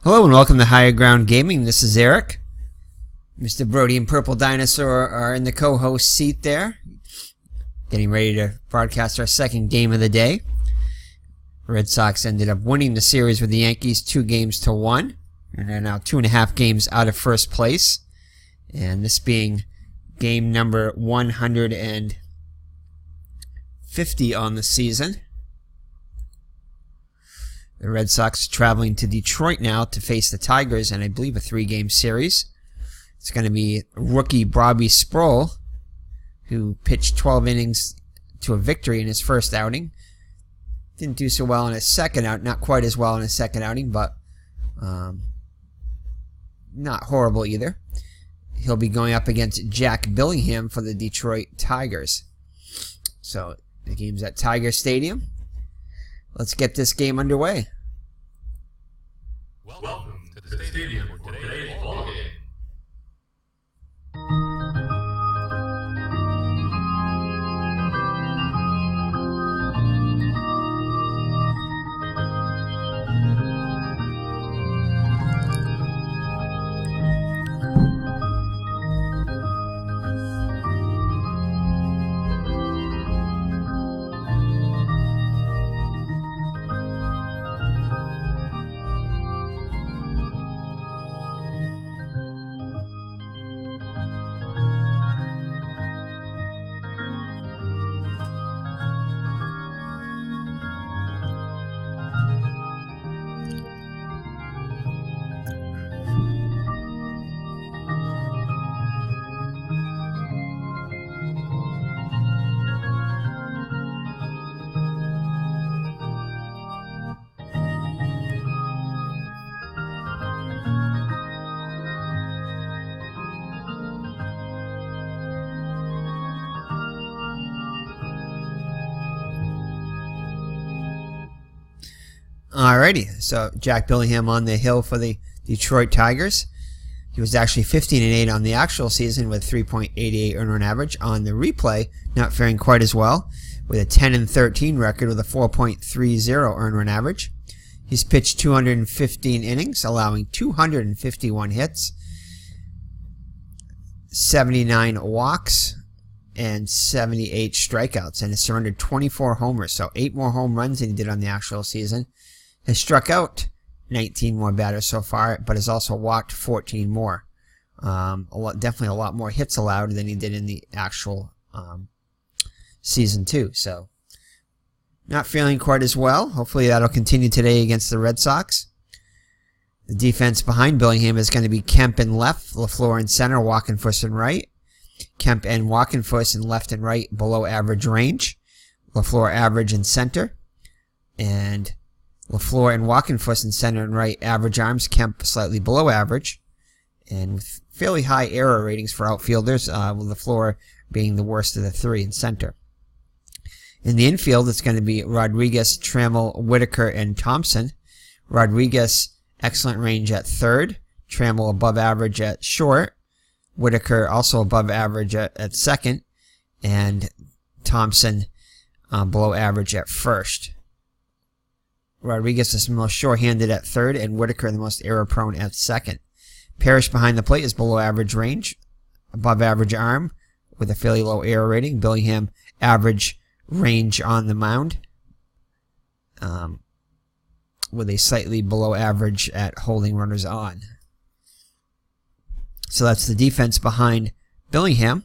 Hello and welcome to Higher Ground Gaming. This is Eric. Mr. Brody and Purple Dinosaur are in the co-host seat there, getting ready to broadcast our second game of the day. Red Sox ended up winning the series with the Yankees 2-1, and they're now 2.5 games out of first place. And this being game number 150 on the season. The Red Sox are traveling to Detroit now to face the Tigers in, I believe, a 3-game series. It's going to be rookie Bobby Sprowl, who pitched 12 innings to a victory in his first outing. Didn't do so well in his second out, not quite as well in his second outing, but not horrible either. He'll be going up against Jack Billingham for the Detroit Tigers. So the game's at Tiger Stadium. Let's get this game underway. Welcome to the stadium for today's ball game. Alrighty, so Jack Billingham on the hill for the Detroit Tigers. He was actually 15-8 on the actual season with 3.88 earned run average. On the replay, not faring quite as well, with a 10-13 record with a 4.30 earned run average. He's pitched 215 innings, allowing 251 hits, 79 walks, and 78 strikeouts, and has surrendered 24 homers, so 8 more home runs than he did on the actual season. Has struck out 19 more batters so far, but has also walked 14 more. Definitely a lot more hits allowed than he did in the actual season 2. So, not feeling quite as well. Hopefully that'll continue today against the Red Sox. The defense behind Billingham is going to be Kemp in left, LaFleur in center, Walkenfuss in right. Kemp and Walkenfuss in left and right below average range. LaFleur average in center. And LaFleur and Walkenfuss in center and right average arms. Kemp slightly below average. And with fairly high error ratings for outfielders, with LaFleur being the worst of the 3 in center. In the infield, it's going to be Rodriguez, Trammell, Whitaker, and Thompson. Rodriguez, excellent range at third. Trammell above average at short. Whitaker also above average at second. And Thompson below average at first. Rodriguez is the most short-handed at third, and Whitaker the most error-prone at second. Parrish behind the plate is below average range, above average arm, with a fairly low error rating. Billingham average range on the mound, with a slightly below average at holding runners on. So that's the defense behind Billingham.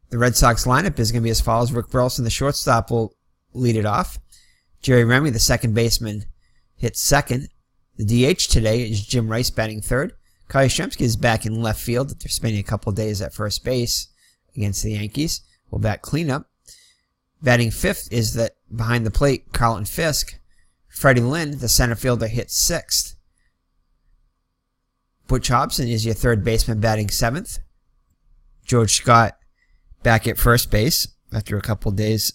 The Red Sox lineup is going to be as follows. Rick Burleson, the shortstop, will lead it off. Jerry Remy, the second baseman, hits second. The DH today is Jim Rice batting third. Kai Yastrzemski is back in left field. They're spending a couple days at first base against the Yankees. Will bat cleanup. Batting fifth is that behind the plate, Carlton Fisk. Freddie Lynn, the center fielder, hits sixth. Butch Hobson is your third baseman batting seventh. George Scott back at first base after a couple days.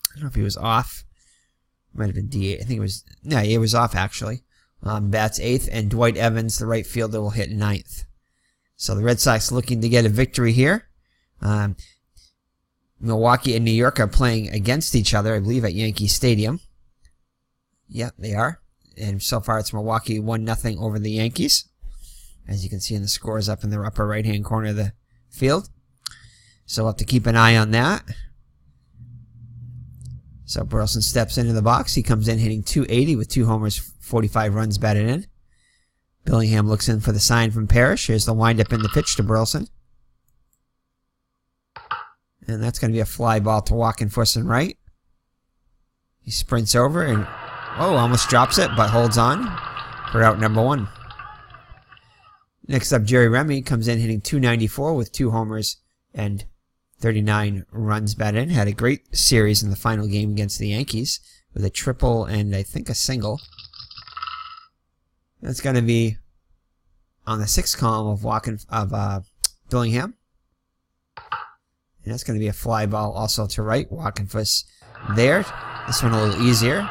I don't know if he was off. Might have been DH. I think it was... No, he was off, actually. Bats 8th, and Dwight Evans, the right fielder, will hit 9th. So the Red Sox looking to get a victory here. Milwaukee and New York are playing against each other, I believe, at Yankee Stadium. Yep, they are. And so far it's Milwaukee 1-0 over the Yankees. As you can see in the scores up in the upper right-hand corner of the field. So we'll have to keep an eye on that. So Burleson steps into the box. He comes in hitting .280 with 2 homers, 45 runs batted in. Billingham looks in for the sign from Parrish. Here's the windup in the pitch to Burleson. And that's going to be a fly ball to Walkenfuss right. He sprints over and, almost drops it, but holds on for out number 1. Next up, Jerry Remy comes in hitting .294 with 2 homers and 39 runs batted in. Had a great series in the final game against the Yankees with a triple and I think a single. That's going to be on the 6th column of Billingham. And that's going to be a fly ball also to right. Walkenfuss there. This one a little easier.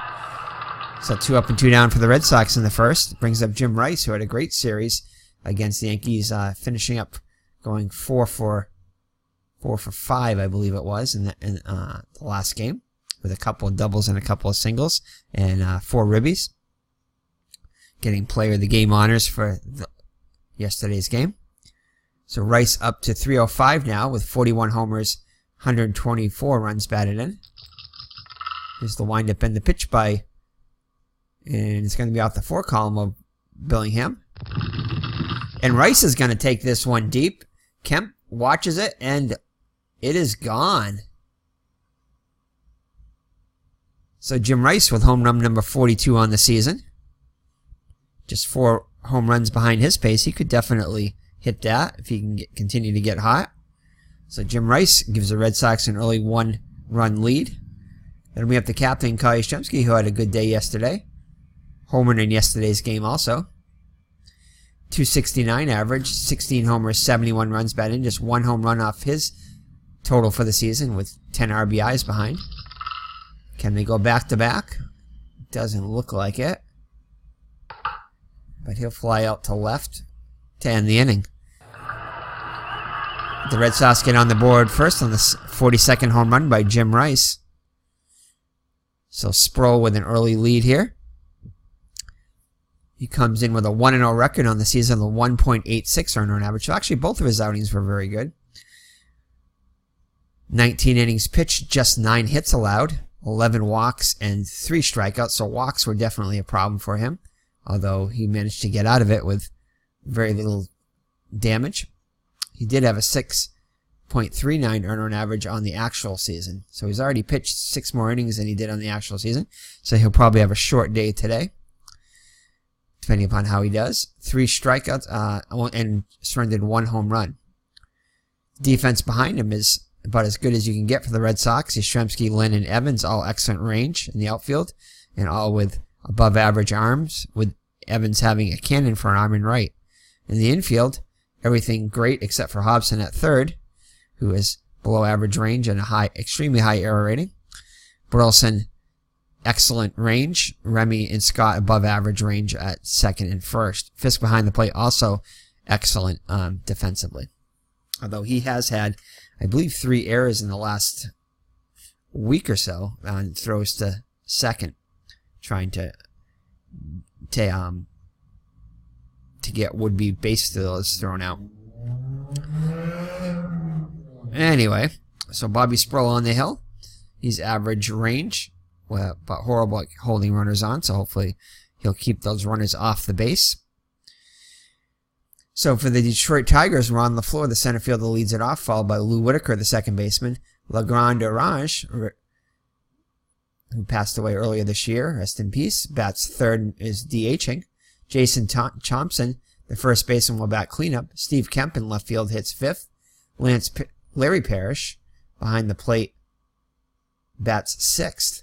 So 2 up and 2 down for the Red Sox in the first. Brings up Jim Rice, who had a great series against the Yankees, finishing up going 4 for 5, I believe it was, in the last game, with a couple of doubles and a couple of singles and 4 ribbies. Getting player of the game honors for yesterday's game. So Rice up to 305 now with 41 homers, 124 runs batted in. Here's the windup and the pitch by, and it's going to be off the 4 column of Billingham. And Rice is going to take this one deep. Kemp watches it, and it is gone. So Jim Rice with home run number 42 on the season. Just 4 home runs behind his pace. He could definitely hit that if he can continue to get hot. So Jim Rice gives the Red Sox an early 1-run lead. Then we have the captain, Kyle Yastrzemski, who had a good day yesterday. Homered in yesterday's game also. .269 average, 16 homers, 71 runs batted in. Just 1 home run off his total for the season with 10 RBIs behind. Can they go back-to-back? Doesn't look like it. But he'll fly out to left to end the inning. The Red Sox get on the board first on the 42nd home run by Jim Rice. So Sproul with an early lead here. He comes in with a 1-0 record on the season, the 1.86 earned run average. So actually both of his outings were very good. 19 innings pitched, just 9 hits allowed, 11 walks, and 3 strikeouts. So walks were definitely a problem for him, although he managed to get out of it with very little damage. He did have a 6.39 earned run average on the actual season. So he's already pitched 6 more innings than he did on the actual season. So he'll probably have a short day today, depending upon how he does. 3 strikeouts and surrendered 1 home run. Defense behind him is about as good as you can get for the Red Sox. Yastrzemski, Lynn, and Evans, all excellent range in the outfield, and all with above average arms, with Evans having a cannon for an arm in right. In the infield, everything great except for Hobson at third, who is below average range and a extremely high error rating. Burleson, excellent range. Remy and Scott above average range at second and first. Fisk behind the plate also excellent defensively. Although he has had, I believe, 3 errors in the last week or so on throws to second, trying to get would-be base stealers thrown out. Anyway, so Bobby Sprowl on the hill. He's average range, but horrible at holding runners on, so hopefully he'll keep those runners off the base. So for the Detroit Tigers, Ron LaFleur, the center fielder, leads it off, followed by Lou Whitaker, the second baseman. Legrand Orange, who passed away earlier this year, rest in peace, bats third, is DHing. Jason Thompson, the first baseman, will bat cleanup. Steve Kemp in left field hits fifth. Larry Parrish, behind the plate, bats sixth.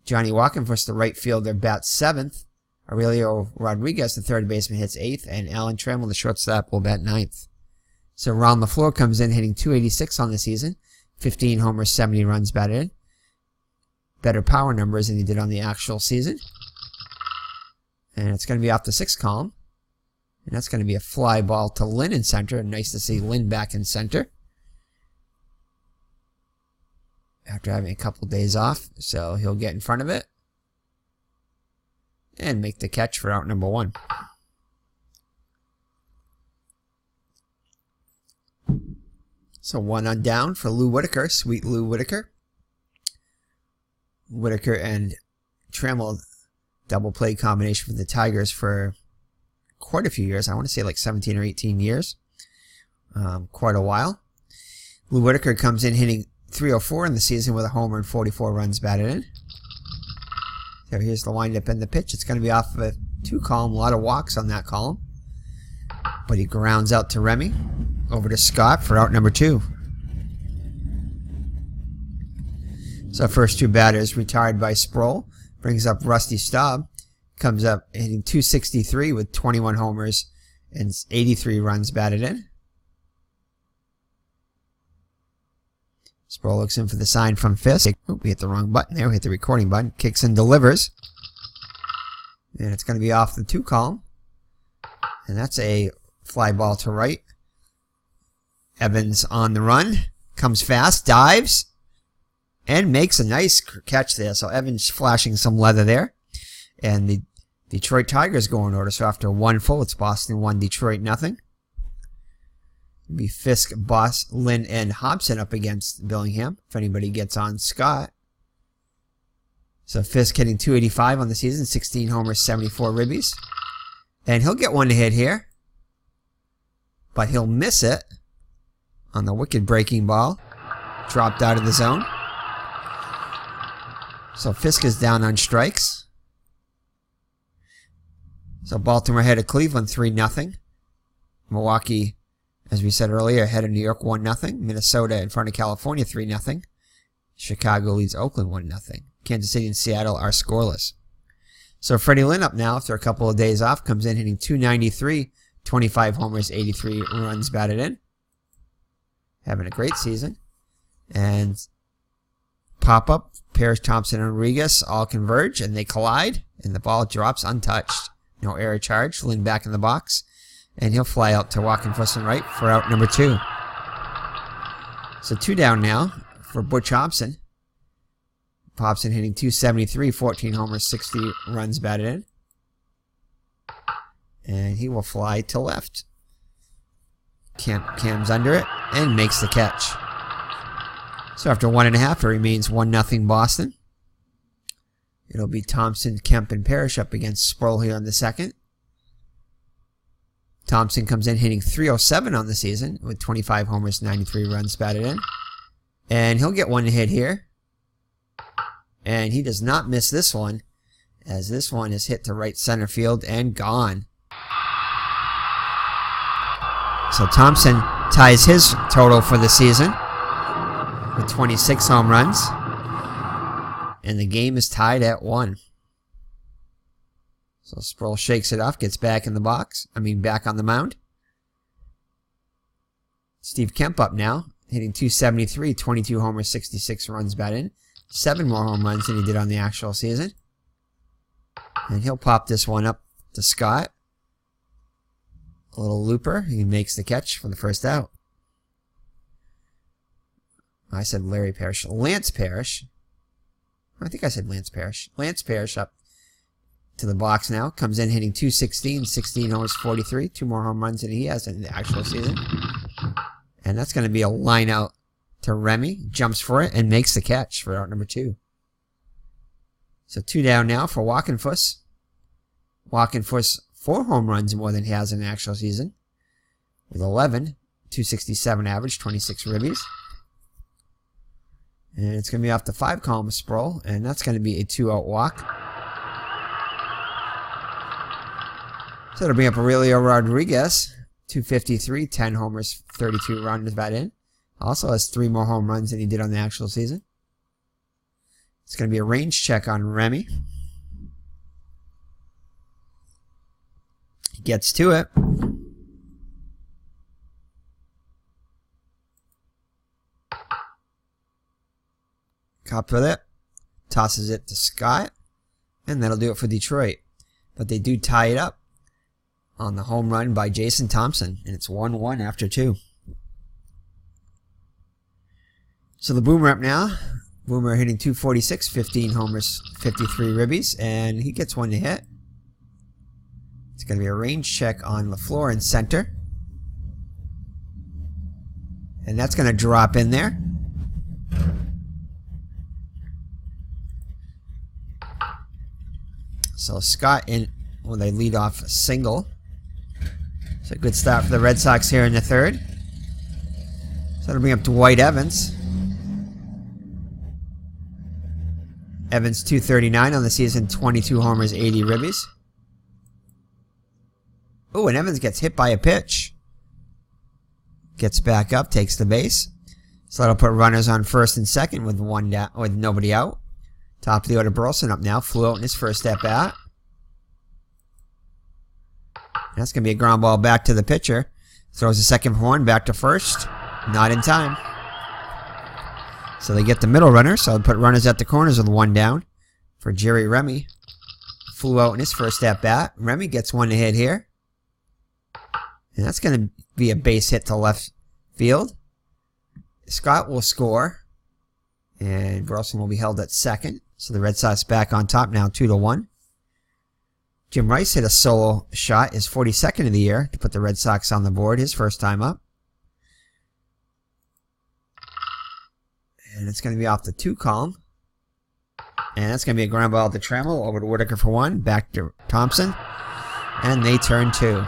Johnny Walkenfuss, the right fielder, bats seventh. Aurelio Rodriguez, the third baseman, hits eighth. And Alan Trammell, the shortstop, will bat ninth. So Ron LaFleur comes in hitting .286 on the season. 15 homers, 70 runs batted in. Better power numbers than he did on the actual season. And it's going to be off the sixth column. And that's going to be a fly ball to Lynn in center. Nice to see Lynn back in center after having a couple days off. So he'll get in front of it. and make the catch for out number 1. So 1 on down for Lou Whitaker, sweet Lou Whitaker. Whitaker and Trammell double play combination for the Tigers for quite a few years. I want to say like 17 or 18 years. Quite a while. Lou Whitaker comes in hitting .304 in the season with a homer and 44 runs batted in. So here's the windup and the pitch. It's going to be off of a 2 column. A lot of walks on that column. But he grounds out to Remy. Over to Scott for out number 2. So first 2 batters retired by Sprowl. Brings up Rusty Staub. Comes up hitting .263 with 21 homers and 83 runs batted in. Sproul looks in for the sign from Fisk. Oh, we hit the wrong button there. We hit the recording button. Kicks and delivers. And it's going to be off the 2 column. And that's a fly ball to right. Evans on the run. Comes fast. Dives. And makes a nice catch there. So Evans flashing some leather there. And the Detroit Tigers go in order. So after 1 full, it's Boston 1, Detroit nothing. It'll be Fisk, Boss, Lynn, and Hobson up against Billingham. If anybody gets on Scott. So Fisk hitting .285 on the season. 16 homers, 74 ribbies. And he'll get one to hit here. But he'll miss it on the wicked breaking ball. Dropped out of the zone. So Fisk is down on strikes. So Baltimore ahead of Cleveland 3-0. Milwaukee, as we said earlier, ahead of New York 1-0. Minnesota in front of California 3-0. Chicago leads Oakland 1-0. Kansas City and Seattle are scoreless. So Freddie Lynn up now after a couple of days off. Comes in hitting .293. 25 homers, 83 runs batted in. Having a great season. And pop-up, Parrish, Thompson, and Rodriguez all converge, and they collide, and the ball drops untouched. No error charge. Lynn back in the box, and he'll fly out to Walkenfuss and right for out number 2. So 2 down now for Butch Hobson. Hobson hitting .273, 14 homers, 60 runs batted in. And he will fly to left. Cam's under it and makes the catch. So after 1.5, it remains 1-0 Boston. It'll be Thompson, Kemp, and Parrish up against Sproul here on the second. Thompson comes in hitting .307 on the season with 25 homers, 93 runs batted in. And he'll get one to hit here. And he does not miss this one, as this one is hit to right center field and gone. So Thompson ties his total for the season with 26 home runs. And the game is tied at 1. So Sproul shakes it off, gets back in the box. Back on the mound. Steve Kemp up now, hitting .273, 22 homers, 66 runs batted in. 7 more home runs than he did on the actual season. And he'll pop this one up to Scott. A little looper. He makes the catch for the first out. I said Larry Parrish. Lance Parrish. I think I said Lance Parrish. Lance Parrish up to the box now. Comes in hitting .216, 16 homers, 43. 2 more home runs than he has in the actual season. And that's going to be a line out to Remy. Jumps for it and makes the catch for out number 2. So 2 down now for Walkenfuss. Walkenfuss 4 home runs more than he has in the actual season. With 11. .267 average, 26 ribbies. And it's going to be off the 5 column of Sproul. And that's going to be a 2-out walk. So it'll bring up Aurelio Rodriguez. .253, 10 homers, 32 runs batted in. Also has 3 more home runs than he did on the actual season. It's going to be a range check on Remy. He gets to it. Cop with it. Tosses it to Scott. And that'll do it for Detroit. But they do tie it up on the home run by Jason Thompson. And it's 1-1 after 2. So the Boomer up now. Boomer hitting .246, 15 homers, 53 ribbies. And he gets one to hit. It's going to be a range check on LaFleur in center. And that's going to drop in there. So Scott in when they lead off a single. So a good start for the Red Sox here in the third. So that'll bring up Dwight Evans. Evans 239 on the season, 22 homers, 80 ribbies. Oh, and Evans gets hit by a pitch. Gets back up, takes the base. So that'll put runners on first and second with one down, with nobody out. Top of the order, Burleson up now. Flew out in his first at bat. That's going to be a ground ball back to the pitcher. Throws the second for one, back to first. Not in time. So they get the middle runner. So I'll put runners at the corners with one down for Jerry Remy. Flew out in his first at bat. Remy gets one to hit here. And that's going to be a base hit to left field. Scott will score. And Burleson will be held at second. So the Red Sox back on top now, 2-1. Jim Rice hit a solo shot, his 42nd of the year, to put the Red Sox on the board, his first time up. And it's going to be off the 2 column. And that's going to be a ground ball to Trammell, over to Whitaker for one, back to Thompson. And they turn 2.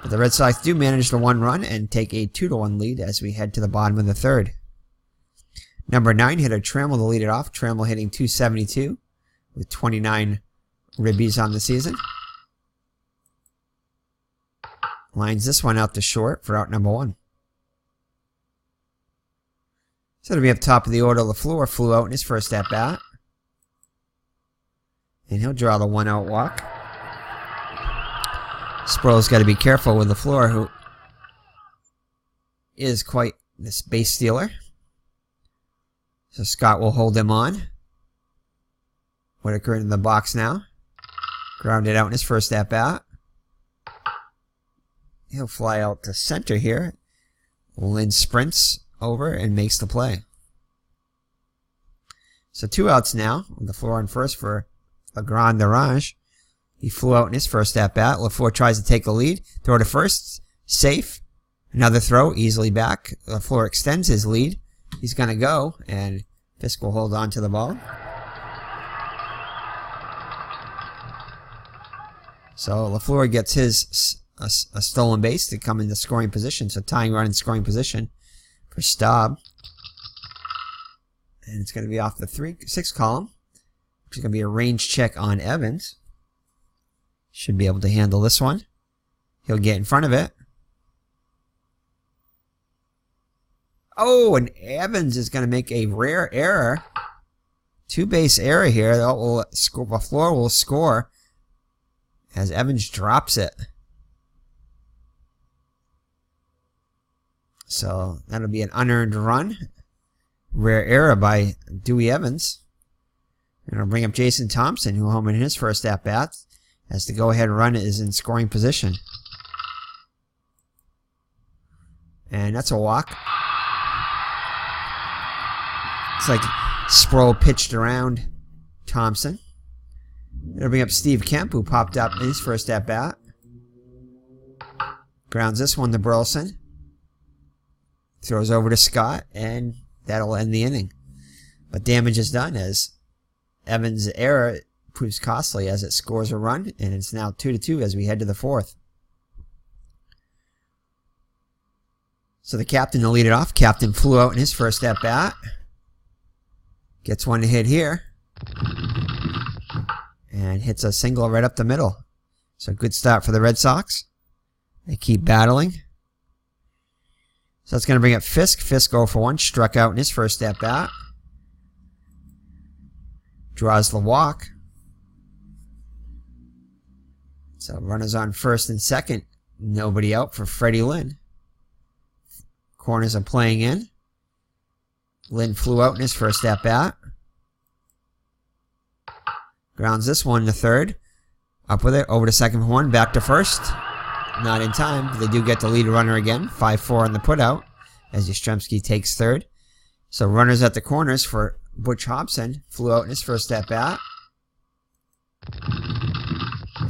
But the Red Sox do manage the 1 run and take a 2-1 lead as we head to the bottom of the third. Number 9 hitter Trammell to lead it off. Trammell hitting 272 with 29 ribbies on the season. Lines this one out to short for out number 1. So it'll be up top of the order. LaFleur flew out in his first at bat. And he'll draw the 1-out walk. Sproul's got to be careful with LaFleur, who is quite this base stealer. So Scott will hold him on. Whitaker in the box now. Grounded out in his first at bat. He'll fly out to center here. Lynn sprints over and makes the play. So 2 outs now. On the floor on first for Legrand Derange. He flew out in his first at bat. LaFleur tries to take the lead. Throw to first. Safe. Another throw. Easily back. LaFleur extends his lead. He's going to go. And Fisk will hold on to the ball. So LaFleur gets his a stolen base to come into scoring position. So tying run in scoring position for Staub. And it's going to be off the 6 column. Which is going to be a range check on Evans. Should be able to handle this one. He'll get in front of it. Oh, and Evans is going to make a rare error. 2-base error here. LaFleur will score as Evans drops it. So that'll be an unearned run. Rare error by Dewey Evans. And I'll bring up Jason Thompson, who homered in his first at-bat, as the go-ahead run is in scoring position. And that's a walk. It's like Sproul pitched around Thompson. It'll bring up Steve Kemp, who popped up in his first at-bat. Grounds this one to Burleson. Throws over to Scott, and that'll end the inning. But damage is done as Evans' error proves costly as it scores a run, and it's now 2-2 as we head to the 4th. So the captain will lead it off. Captain flew out in his first at-bat. Gets one to hit here. And hits a single right up the middle. So good start for the Red Sox. They keep battling. So that's going to bring up Fisk. Fisk 0 for 1. Struck out in his first at-bat. Draws the walk. So runners on first and second. Nobody out for Freddie Lynn. Corners are playing in. Lynn flew out in his first at-bat. Grounds this one to third. Up with it. Over to second for 1. Back to first. Not in time. But they do get the lead runner again. 5-4 on the putout as Yastrzemski takes third. So runners at the corners for Butch Hobson. Flew out in his first at-bat.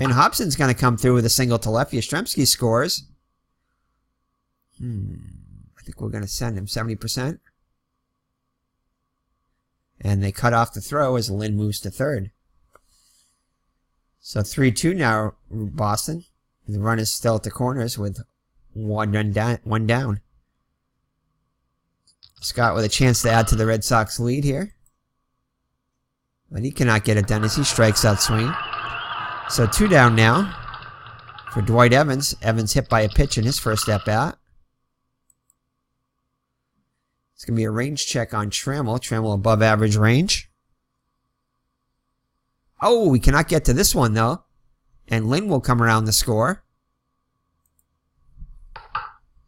And Hobson's going to come through with a single to left. Yastrzemski scores. I think we're going to send him 70%. And they cut off the throw as Lynn moves to third. So 3-2 now, Boston. The run is still at the corners with one down. Scott with a chance to add to the Red Sox lead here. But he cannot get it done as he strikes out swinging. So 2 down now for Dwight Evans. Evans hit by a pitch in his first at-bat. It's going to be a range check on Trammell. Trammell above average range. Oh, we cannot get to this one, though. And Lynn will come around the score.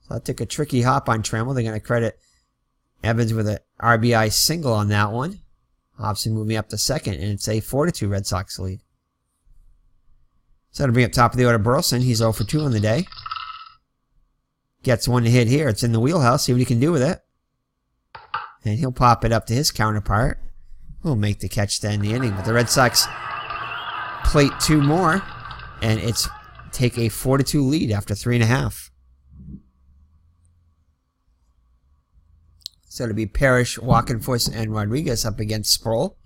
So that took a tricky hop on Trammell. They're going to credit Evans with an RBI single on that one. Hobson moving up to second, and it's a 4-2 Red Sox lead. So that'll bring up top of the order Burleson. He's 0 for 2 on the day. Gets one to hit here. It's in the wheelhouse. See what he can do with it. And he'll pop it up to his counterpart. We'll make the catch to end the inning. But the Red Sox plate 2 more, and it's take a 4-2 lead after 3.5. So it'll be Parrish, Walkenfuss, and Rodriguez up against Sproul.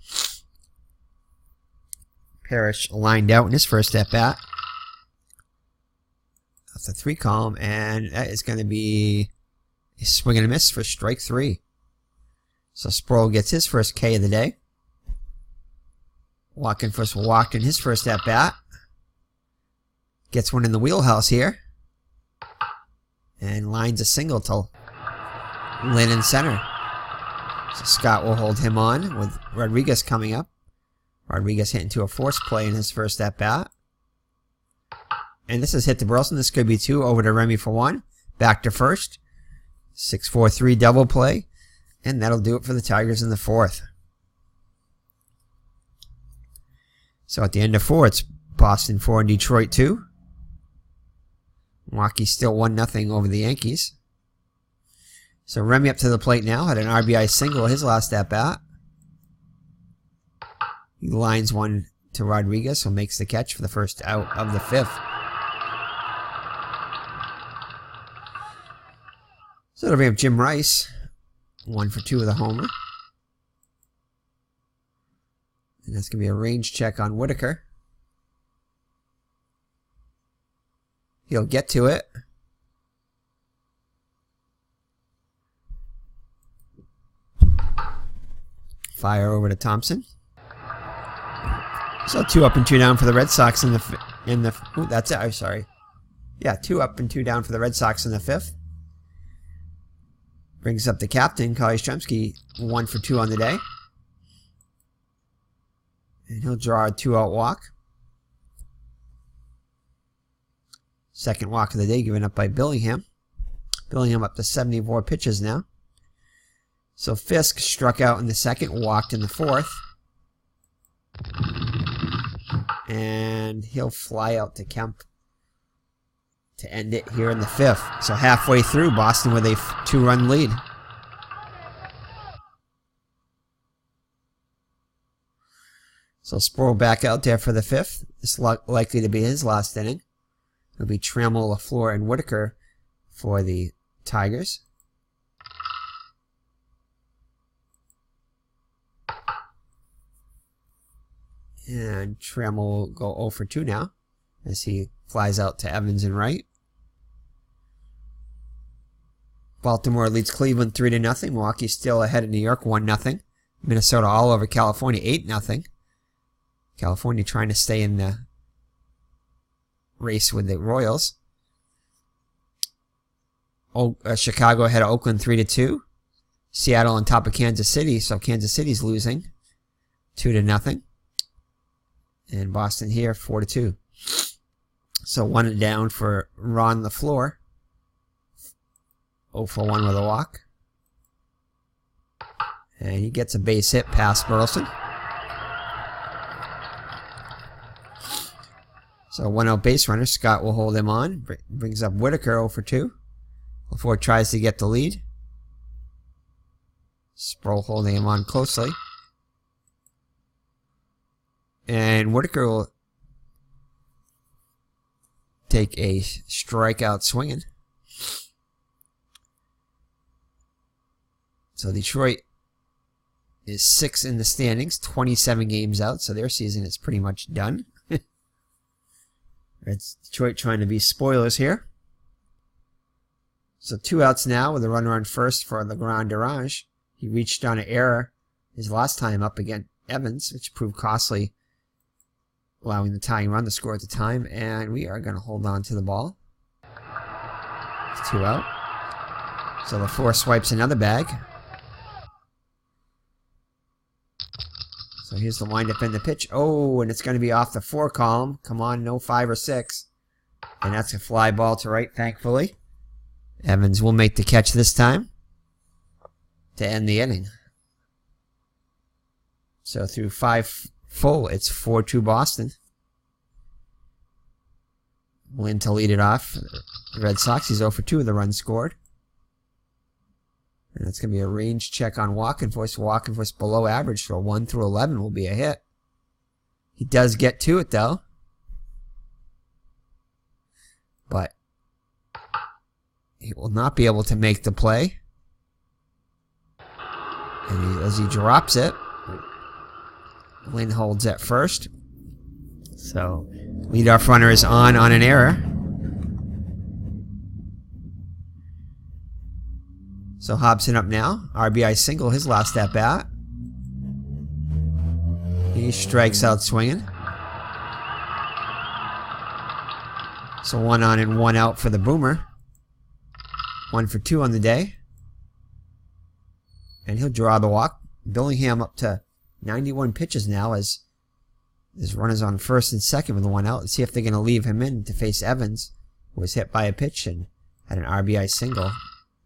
Parrish lined out in his first at-bat. Off the 3 column, and that is going to be a swing and a miss for strike 3. So Sproul gets his first K of the day. Walkenfuss walked in his first at-bat. Gets one in the wheelhouse here. And lines a single to Lynn in center. So Scott will hold him on with Rodriguez coming up. Rodriguez hit into a force play in his first at-bat. And this is hit to Burleson. This could be 2 over to Remy for 1. Back to first. 6-4-3 double play. And that'll do it for the Tigers in the 4th. So at the end of 4, it's Boston 4 and Detroit 2. Milwaukee still 1-0 over the Yankees. So Remy up to the plate now. Had an RBI single his last at-bat. He lines one to Rodriguez, who makes the catch for the first out of the 5th. So it'll bring up Jim Rice. 1 for 2 with a homer. And that's going to be a range check on Whitaker. He'll get to it. Fire over to Thompson. So 2 up and 2 down for the Red Sox in the ooh, that's it. I'm sorry. Yeah, 2 up and 2 down for the Red Sox in the 5th. Brings up the captain, Kyle Yastrzemski, 1 for 2 on the day. And he'll draw a 2-out walk. Second walk of the day given up by Billingham. Billingham up to 74 pitches now. So Fisk struck out in the 2nd, walked in the 4th. And he'll fly out to Kemp to end it here in the 5th. So halfway through, Boston with a 2-run lead. So Sproul back out there for the 5th. It's likely to be his last inning. It'll be Trammell, LaFleur, and Whitaker for the Tigers. And Trammell will go 0 for 2 now as he flies out to Evans and right. Baltimore leads Cleveland 3-0. Milwaukee still ahead of New York 1-0. Minnesota all over California 8-0. California trying to stay in the race with the Royals. Chicago ahead of Oakland 3-2. Seattle on top of Kansas City, so Kansas City's losing 2-0. And Boston here 4-2. So 1 down for Ron LaFleur. 0 for 1 with a walk. And he gets a base hit past Burleson. So 1-out base runner. Scott will hold him on. Brings up Whitaker 0 for 2. LaFleur tries to get the lead. Sproul holding him on closely. And Whitaker will take a strikeout swinging. So Detroit is 6th in the standings, 27 games out, so their season is pretty much done. It's Detroit trying to be spoilers here. So 2 outs now with a runner on first for Legrand Derange. He reached on an error his last time up against Evans, which proved costly, allowing the tying run to score at the time. And we are going to hold on to the ball. It's 2 out. So LaFleur swipes another bag. So here's the windup and the pitch. Oh, and it's going to be off the 4 column. Come on, no 5 or 6. And that's a fly ball to right, thankfully. Evans will make the catch this time to end the inning. So through 5 full, it's 4-2 Boston. Lynn to lead it off. The Red Sox, he's 0 for 2 with the run scored. And it's going to be a range check on Walkenfuss. Walkenfuss below average, so 1 through 11 will be a hit. He does get to it, though. But he will not be able to make the play. And as he drops it, Lynn holds at first. So leadoff runner is on an error. So Hobson up now. RBI single, his last at bat. He strikes out swinging. So 1 on and 1 out for the Boomer. 1 for 2 on the day. And he'll draw the walk. Billingham up to 91 pitches now as his runners on first and second with 1 out. Let's see if they're going to leave him in to face Evans, who was hit by a pitch and had an RBI single.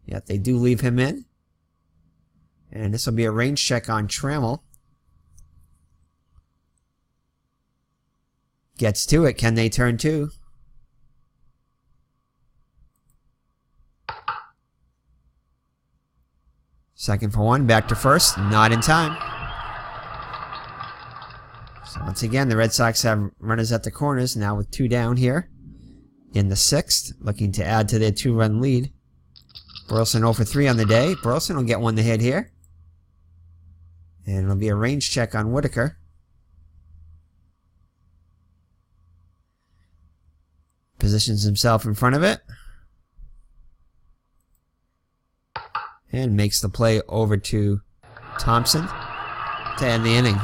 Yet they do leave him in. And this will be a range check on Trammell. Gets to it. Can they turn 2? Second for 1. Back to first. Not in time. So once again, the Red Sox have runners at the corners now with 2 down here in the 6th, looking to add to their 2-run lead. Burleson 0 for 3 on the day. Burleson will get 1 to hit here. And it'll be a range check on Whitaker. Positions himself in front of it. And makes the play over to Thompson to end the inning.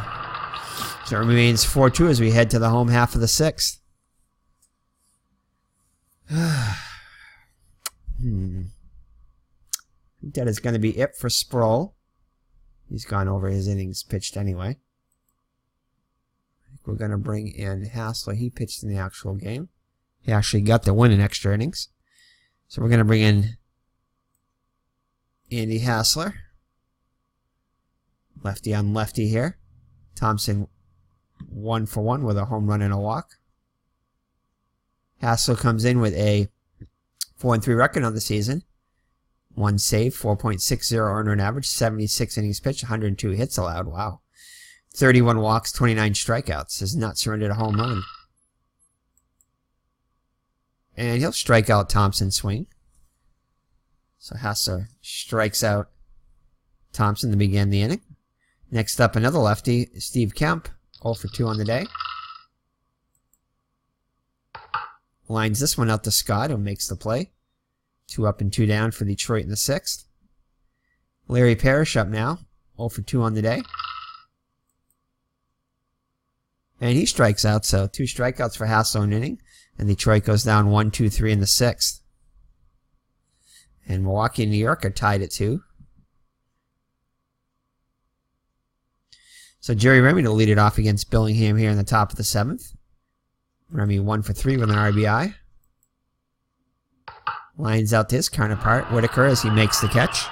So it remains 4-2 as we head to the home half of the 6th. I think that is going to be it for Sproul. He's gone over his innings pitched anyway. I think we're going to bring in Hassler. He pitched in the actual game. He actually got the win in extra innings. So we're going to bring in Andy Hassler. Lefty on lefty here. Thompson 1 for 1 with a home run and a walk. Hassler comes in with a 4-3 record on the season. 1 save, 4.60 earned average, 76 innings pitched, 102 hits allowed. Wow. 31 walks, 29 strikeouts. Has not surrendered a home run. And he'll strike out Thompson swing. So Hassler strikes out Thompson to begin the inning. Next up, another lefty, Steve Kemp, 0 for 2 on the day. Lines this one out to Scott, who makes the play. 2 up and 2 down for Detroit in the 6th. Larry Parrish up now, 0 for 2 on the day. And he strikes out, so 2 strikeouts for Hassler in inning. And Detroit goes down 1-2-3 in the 6th. And Milwaukee and New York are tied at 2. So Jerry Remy to lead it off against Billingham here in the top of the 7th. Remy 1 for 3 with an RBI. Lines out to his counterpart, Whitaker, as he makes the catch.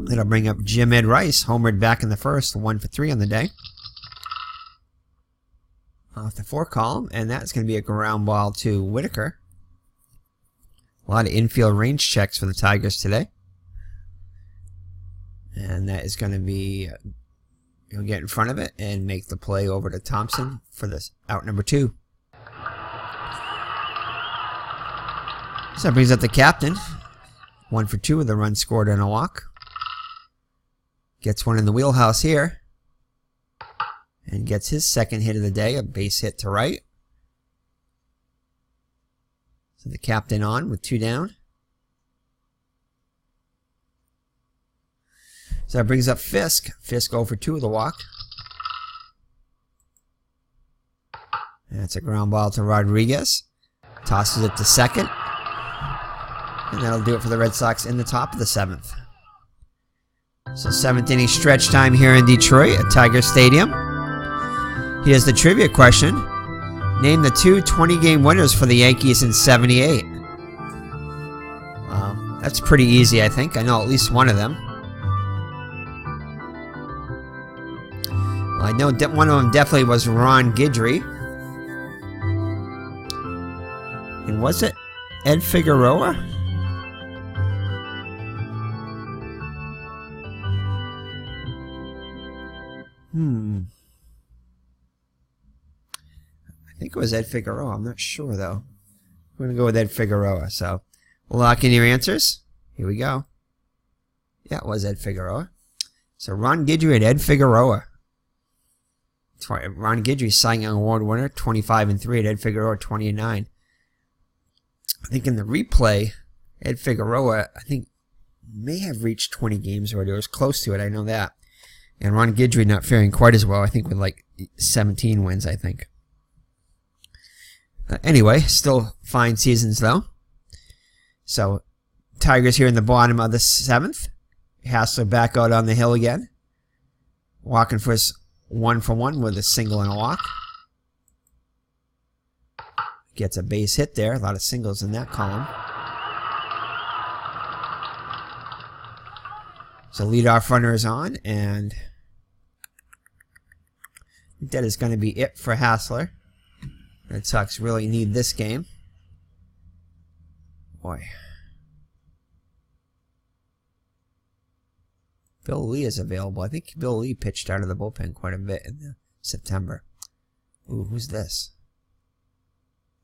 That'll bring up Jim Ed Rice, homered back in the 1st, 1 for 3 on the day. Off the 4 column, and that's going to be a ground ball to Whitaker. A lot of infield range checks for the Tigers today. And that is going to be He'll get in front of it and make the play over to Thompson for this out number 2. So that brings up the captain. 1 for 2 with a run scored and a walk. Gets one in the wheelhouse here. And gets his second hit of the day, a base hit to right. So the captain on with 2 down. So that brings up Fisk. Fisk 0 for 2 with a walk. And that's a ground ball to Rodriguez. Tosses it to second. And that'll do it for the Red Sox in the top of the 7th. So 7th inning stretch time here in Detroit at Tiger Stadium. Here's the trivia question. Name the 2 20-game winners for the Yankees in '78. That's pretty easy, I think. I know at least one of them. Well, I know one of them definitely was Ron Guidry. And was it Ed Figueroa? I think it was Ed Figueroa. I'm not sure, though. We're going to go with Ed Figueroa. So, we'll lock in your answers. Here we go. Yeah, it was Ed Figueroa. So, Ron Guidry and Ed Figueroa. Ron Guidry, Cy Young Award winner, 25-3, and Ed Figueroa, 20-9. I think in the replay, Ed Figueroa, I think, may have reached 20 games already. It was close to it, I know that. And Ron Guidry not faring quite as well, I think, with like 17 wins, I think. Anyway, still fine seasons, though. So, Tigers here in the bottom of the 7th. Hassler back out on the hill again. Walking for his 1 for 1 with a single and a walk. Gets a base hit there. A lot of singles in that column. So leadoff runner is on, and that is going to be it for Hassler. Red Sox really need this game. Boy. Bill Lee is available. I think Bill Lee pitched out of the bullpen quite a bit in September. Ooh, who's this?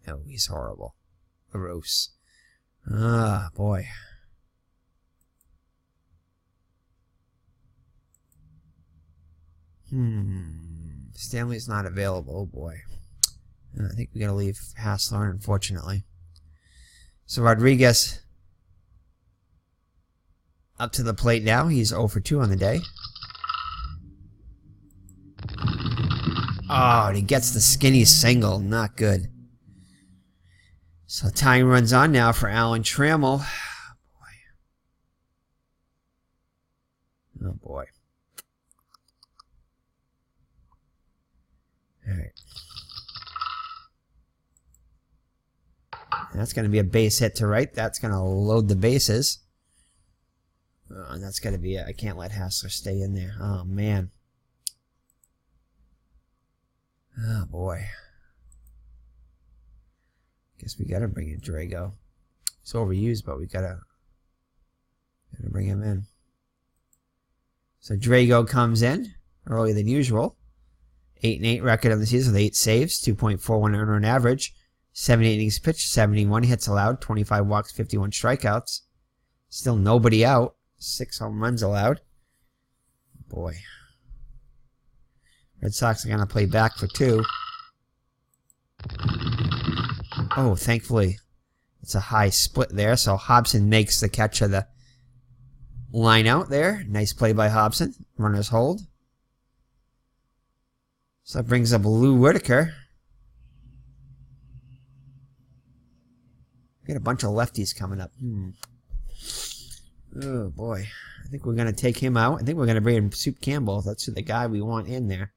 Oh, he's horrible. Gross. Ah, boy. Stanley's not available. Oh, boy. I think we got to leave Hassler, unfortunately. So Rodriguez up to the plate now. He's 0 for 2 on the day. Oh, and he gets the skinny single. Not good. So time runs on now for Alan Trammell. Oh, boy. All right. That's going to be a base hit to right. That's going to load the bases. And that's going to be it. I can't let Hassler stay in there. Oh, man. Oh, boy. Guess we got to bring in Drago. He's overused, but we got to bring him in. So Drago comes in earlier than usual. 8-8 record of the season with 8 saves, 2.41 earned run average. 78 innings pitched, 71 hits allowed, 25 walks, 51 strikeouts. Still nobody out. 6 home runs allowed. Boy. Red Sox are going to play back for 2. Oh, thankfully, it's a high split there. So Hobson makes the catch of the line out there. Nice play by Hobson. Runners hold. So that brings up Lou Whitaker. We got a bunch of lefties coming up. Oh, boy. I think we're going to take him out. I think we're going to bring in Soup Campbell. That's the guy we want in there.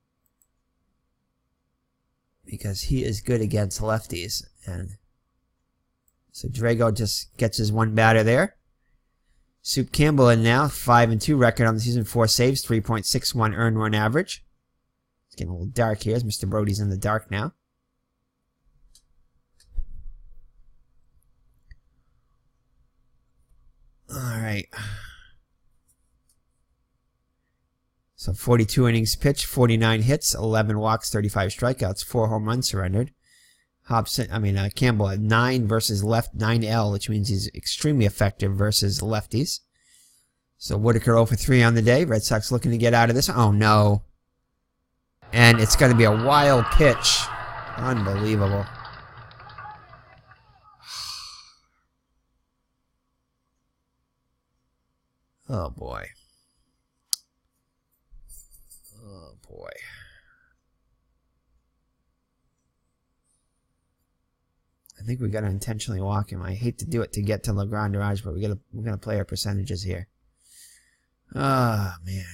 Because he is good against lefties. And so Drago just gets his one batter there. Soup Campbell in now. 5-2 record on the season. 4 saves. 3.61 earned run average. It's getting a little dark here as Mr. Brody's in the dark now. All right. So 42 innings pitched, 49 hits, 11 walks, 35 strikeouts, 4 home runs surrendered. Campbell had 9 versus 9L, which means he's extremely effective versus lefties. So Whitaker 0 for 3 on the day. Red Sox looking to get out of this. Oh, no. And it's going to be a wild pitch. Unbelievable. Oh, boy. Oh, boy. I think we got to intentionally walk him. I hate to do it to get to the Grand Garage, but we're gonna play our percentages here. Oh, man.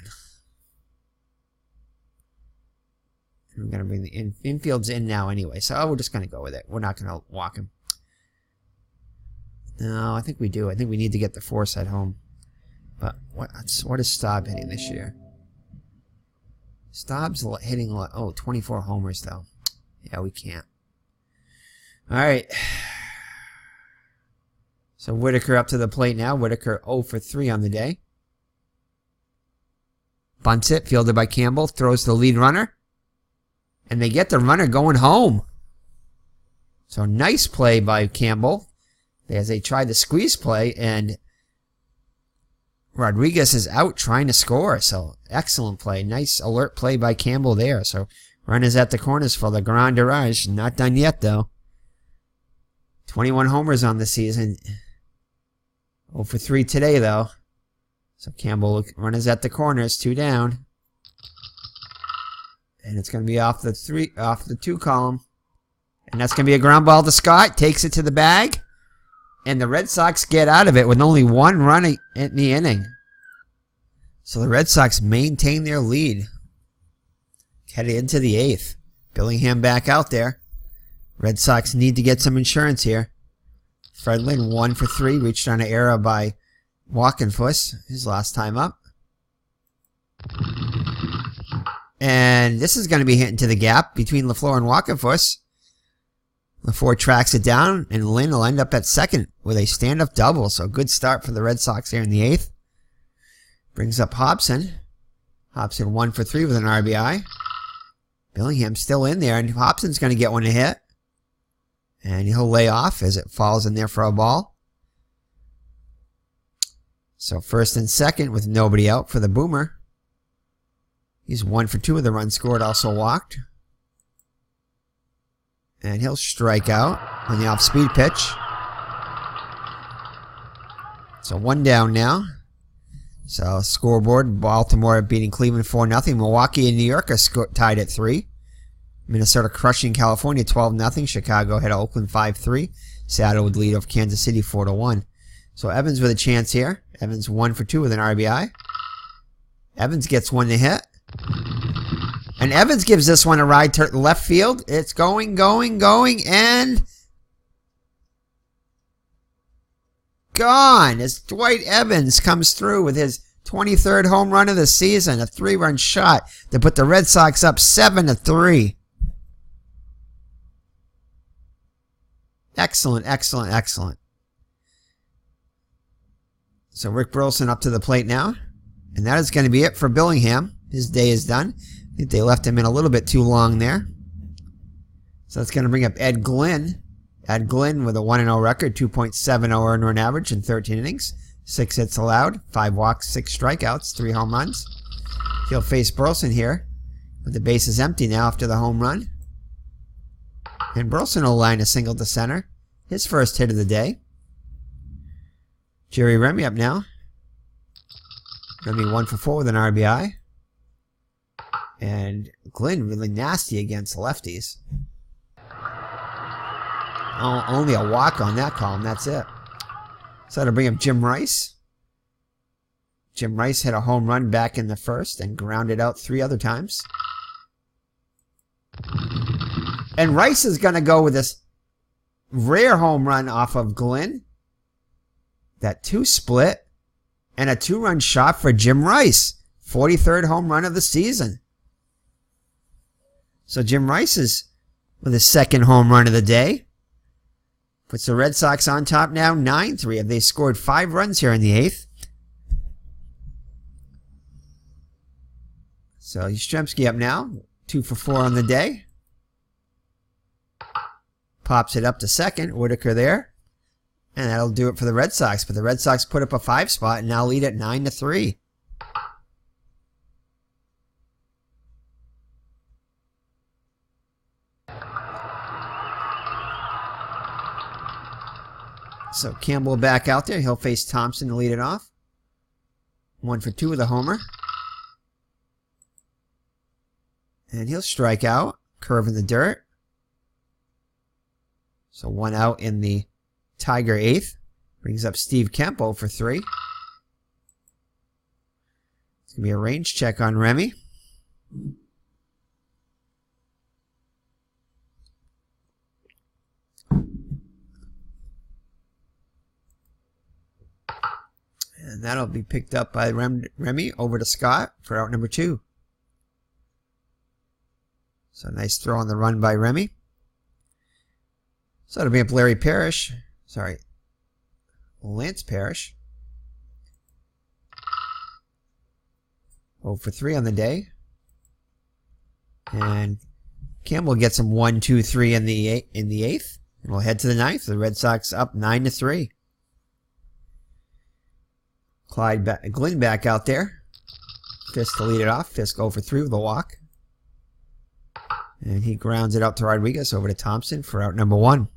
We're going to bring the infield's in now anyway, so we're just going to go with it. We're not going to walk him. No, I think we do. I think we need to get the force at home. But what is Staub hitting this year? Staub's hitting, 24 homers, though. Yeah, we can't. All right. So Whitaker up to the plate now. Whitaker 0 for 3 on the day. Bunts it, fielded by Campbell, throws the lead runner. And they get the runner going home. So nice play by Campbell as they tried the squeeze play, and Rodriguez is out trying to score. So excellent play. Nice alert play by Campbell there. So runners at the corners for the Grand Garage. Not done yet, though. 21 homers on the season. 0 for 3 today, though. So Campbell runners at the corners, 2 down. And it's going to be off the 2 column. And that's going to be a ground ball to Scott. Takes it to the bag. And the Red Sox get out of it with only 1 run in the inning. So the Red Sox maintain their lead. Headed into the 8th. Billingham back out there. Red Sox need to get some insurance here. Fredlin 1 for 3. Reached on an error by Walkenfuss, his last time up. And this is going to be hitting to the gap between LaFleur and Walkenfuss. LaFleur tracks it down, and Lynn will end up at second with a stand-up double. So good start for the Red Sox here in the 8th. Brings up Hobson. Hobson 1 for 3 with an RBI. Billingham still in there, and Hobson's going to get one to hit. And he'll lay off as it falls in there for a ball. So first and second with nobody out for the Boomer. He's 1 for 2 with the run scored, also walked. And he'll strike out on the off-speed pitch. So 1 down now. So scoreboard, Baltimore beating Cleveland 4-0. Milwaukee and New York are tied at 3. Minnesota crushing California 12-0. Chicago had Oakland 5-3. Seattle would lead off Kansas City 4-1. So Evans with a chance here. Evans 1 for 2 with an RBI. Evans gets one to hit. And Evans gives this one a ride to left field. It's going, and gone as Dwight Evans comes through with his 23rd home run of the season. A 3-run shot to put the Red Sox up 7-3. Excellent, excellent, excellent. So Rick Burleson up to the plate now. And that is going to be it for Billingham. His day is done. I think they left him in a little bit too long there. So that's going to bring up Ed Glynn. Ed Glynn with a 1-0 record, 2.70 earned run average in 13 innings. 6 hits allowed, 5 walks, 6 strikeouts, 3 home runs. He'll face Burleson here with the bases empty now after the home run. And Burleson will line a single to center. His first hit of the day. Jerry Remy up now. Remy 1 for 4 with an RBI. And Glynn really nasty against lefties. Only a walk on that column. That's it. So that'll bring up Jim Rice. Jim Rice hit a home run back in the first and grounded out 3 other times. And Rice is going to go with this rare home run off of Glynn. That 2 split. And a 2-run shot for Jim Rice. 43rd home run of the season. So Jim Rice is with his 2nd home run of the day. Puts the Red Sox on top now, 9-3. They scored 5 runs here in the 8th. So Yastrzemski up now. 2 for 4 on the day. Pops it up to second. Whitaker there. And that'll do it for the Red Sox. But the Red Sox put up a 5 spot and now lead at 9-3. So Campbell back out there. He'll face Thompson to lead it off. 1 for 2 with a homer. And he'll strike out. Curve in the dirt. So 1 out in the Tiger 8th. Brings up Steve Kemp 0 for 3. It's going to be a range check on Remy. And that'll be picked up by Remy over to Scott for out number 2. So nice throw on the run by Remy. So it'll be up Larry Parrish. Sorry. Lance Parrish. 0 for 3 on the day. And Campbell gets him 1, 2, 3 in the 8th. And we'll head to the 9th. The Red Sox up 9-3. Glenn back out there. Fisk to lead it off. Fisk 0 for 3 with a walk. And he grounds it out to Rodriguez over to Thompson for out number 1.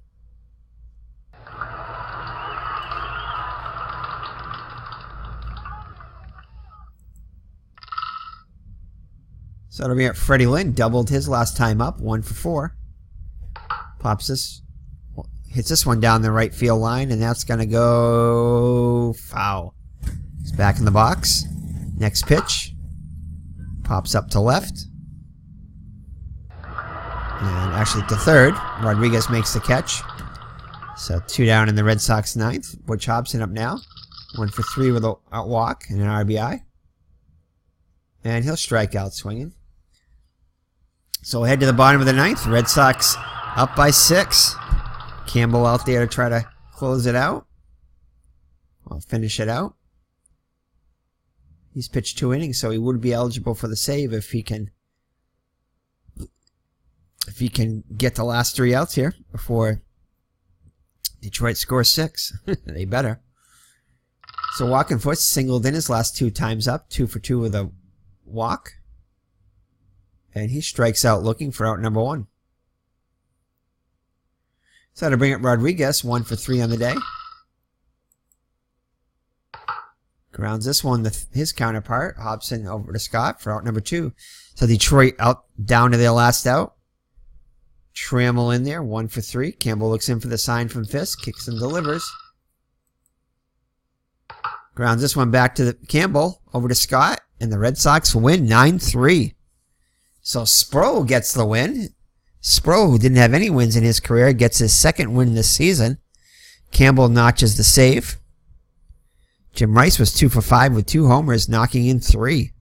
So it'll be at Freddie Lynn. Doubled his last time up. 1 for 4. Pops this. Hits this one down the right field line. And that's going to go foul. He's back in the box. Next pitch. Pops up to left. And actually to third. Rodriguez makes the catch. So 2 down in the Red Sox 9th. Butch Hobson up now. 1 for 3 with a walk and an RBI. And he'll strike out swinging. So we'll head to the bottom of the 9th. Red Sox up by 6. Campbell out there to try to close it out. Well, finish it out. He's pitched 2 innings, so he would be eligible for the save if he can get the last 3 outs here before Detroit scores 6. They better. So Walkenfuss singled in his last 2 times up. 2 for 2 with a walk. And he strikes out looking for out number 1. So to bring up Rodriguez, 1 for 3 on the day. Grounds this one, his counterpart, Hobson over to Scott for out number 2. So Detroit out down to their last out. Trammell in there, 1 for 3. Campbell looks in for the sign from Fisk, kicks and delivers. Grounds this one back to Campbell, over to Scott, and the Red Sox win 9-3. So Sproul gets the win. Sproul, who didn't have any wins in his career, gets his 2nd win this season. Campbell notches the save. Jim Rice was 2 for 5 with 2 homers, knocking in 3.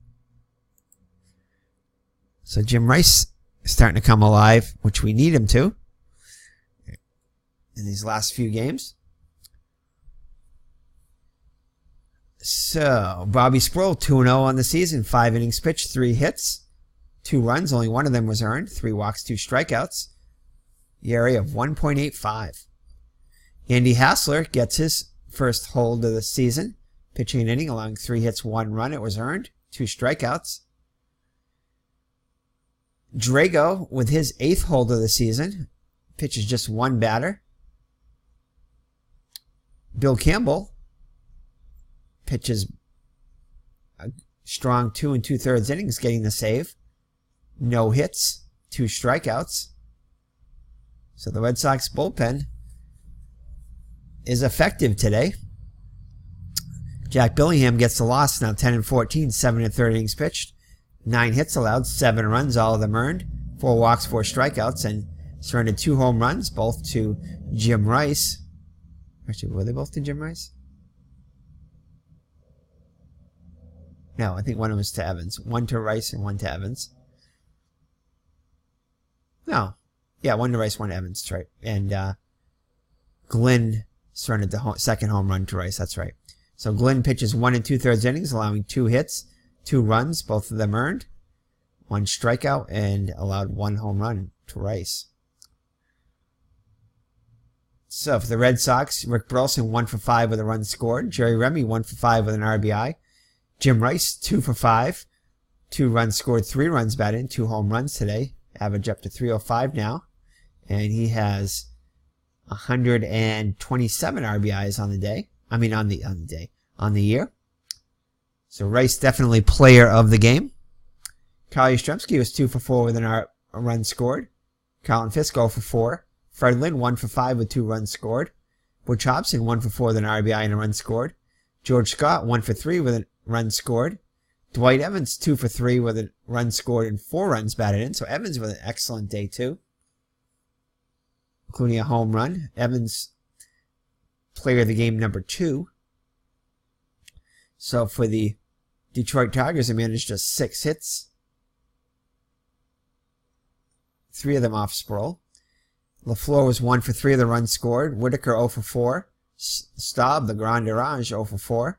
So Jim Rice is starting to come alive, which we need him to in these last few games. So Bobby Sprowl, 2-0 on the season, 5 innings pitched, 3 hits, 2 runs, only 1 of them was earned, 3 walks, 2 strikeouts, ERA of 1.85. Andy Hassler gets his first hold of the season, pitching an inning, allowing 3 hits, 1 run. It was earned, 2 strikeouts. Drago, with his 8th hold of the season, pitches just 1 batter. Bill Campbell pitches a strong 2 2/3 innings, getting the save. No hits, 2 strikeouts. So the Red Sox bullpen is effective today. Jack Billingham gets the loss, now 10-14, 7 1/3 innings pitched, 9 hits allowed, 7 runs, all of them earned, 4 walks, 4 strikeouts, and surrendered 2 home runs, both to Jim Rice. Actually, were they both to Jim Rice? No, I think one was to Evans. 1 to Rice and 1 to Evans. No. Yeah, 1 to Rice, 1 to Evans, that's right. And Glenn surrendered the 2nd home run to Rice, that's right. So Glenn pitches 1 2/3 innings, allowing 2 hits, 2 runs, both of them earned. 1 strikeout, and allowed 1 home run to Rice. So for the Red Sox, Rick Burleson 1 for 5 with a run scored. Jerry Remy 1 for 5 with an RBI. Jim Rice 2 for 5. 2 runs scored, 3 runs batted, 2 home runs today. Average up to 305 now. And he has 127 RBIs on the day. On the year. So Rice definitely player of the game. Kyle Yastrzemski was 2 for 4 with a run scored. Colin Fisk 0 for 4. Fred Lynn 1 for 5 with 2 runs scored. Butch Hobson 1 for 4 with an RBI and a run scored. George Scott 1 for 3 with a run scored. Dwight Evans 2 for 3 with a run scored and 4 runs batted in. So Evans with an excellent day too, including a home run. Evans player of the game number 2. So for the Detroit Tigers, they managed just 6 hits. 3 of them off Sproul. LaFleur was 1 for 3 of the runs scored. Whitaker 0 for 4. Staub, the Grand Orange, 0 for 4.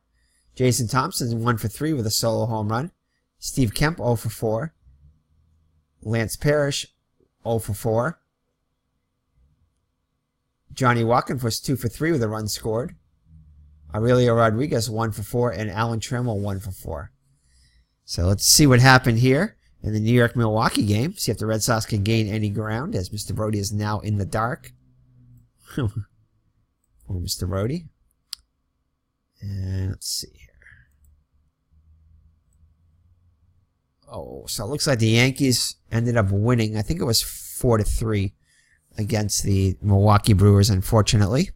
Jason Thompson 1 for 3 with a solo home run. Steve Kemp 0 for 4. Lance Parrish 0 for 4. Johnny Watkins was 2 for 3 with a run scored. Aurelio Rodriguez 1 for 4, and Alan Trammell 1 for 4. So let's see what happened here in the New York-Milwaukee game. See if the Red Sox can gain any ground, as Mr. Brody is now in the dark. Poor Mr. Brody. And let's see here. Oh, so it looks like the Yankees ended up winning. I think it was 4-3 against the Milwaukee Brewers, unfortunately.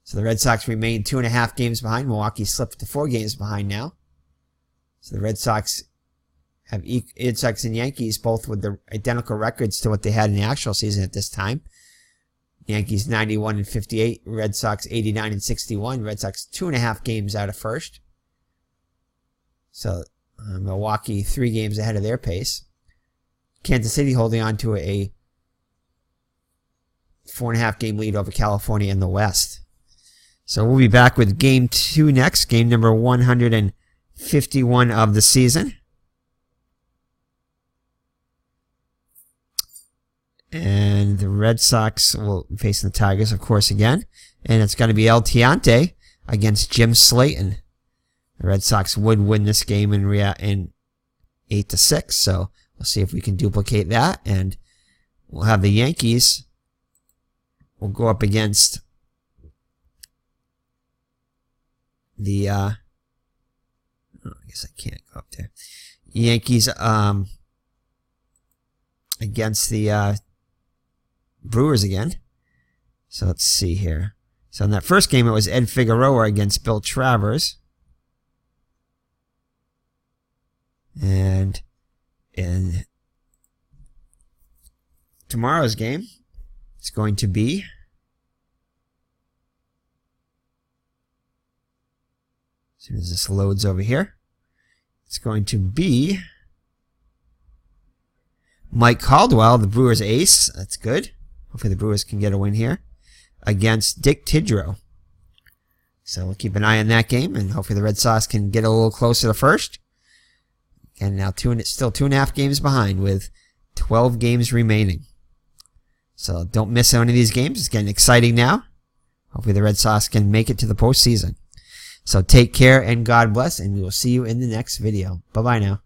So the Red Sox remain 2.5 games behind. Milwaukee slipped to 4 games behind now. So the Red Sox have Red Sox and Yankees both with the identical records to what they had in the actual season at this time. Yankees 91-58, Red Sox 89-61. Red Sox 2.5 games out of first. So Milwaukee 3 games ahead of their pace. Kansas City holding on to a 4.5 game lead over California in the West. So we'll be back with Game 2 next, game number 151 of the season. And the Red Sox will face the Tigers, of course, again. And it's going to be El Tiante against Jim Slayton. The Red Sox would win this game in 8-6. So we'll see if we can duplicate that. And we'll have the Yankees. We'll go up against the, I guess I can't go up there. Yankees, against the, Brewers again. So let's see here. So in that first game, it was Ed Figueroa against Bill Travers. And in tomorrow's game, it's going to be as soon as this loads over here, it's going to be Mike Caldwell, the Brewers ace. That's good. Hopefully the Brewers can get a win here against Dick Tidrow. So we'll keep an eye on that game, and hopefully the Red Sox can get a little closer to first. And now still 2.5 games behind with 12 games remaining. So don't miss any of these games. It's getting exciting now. Hopefully the Red Sox can make it to the postseason. So take care and God bless, and we will see you in the next video. Bye-bye now.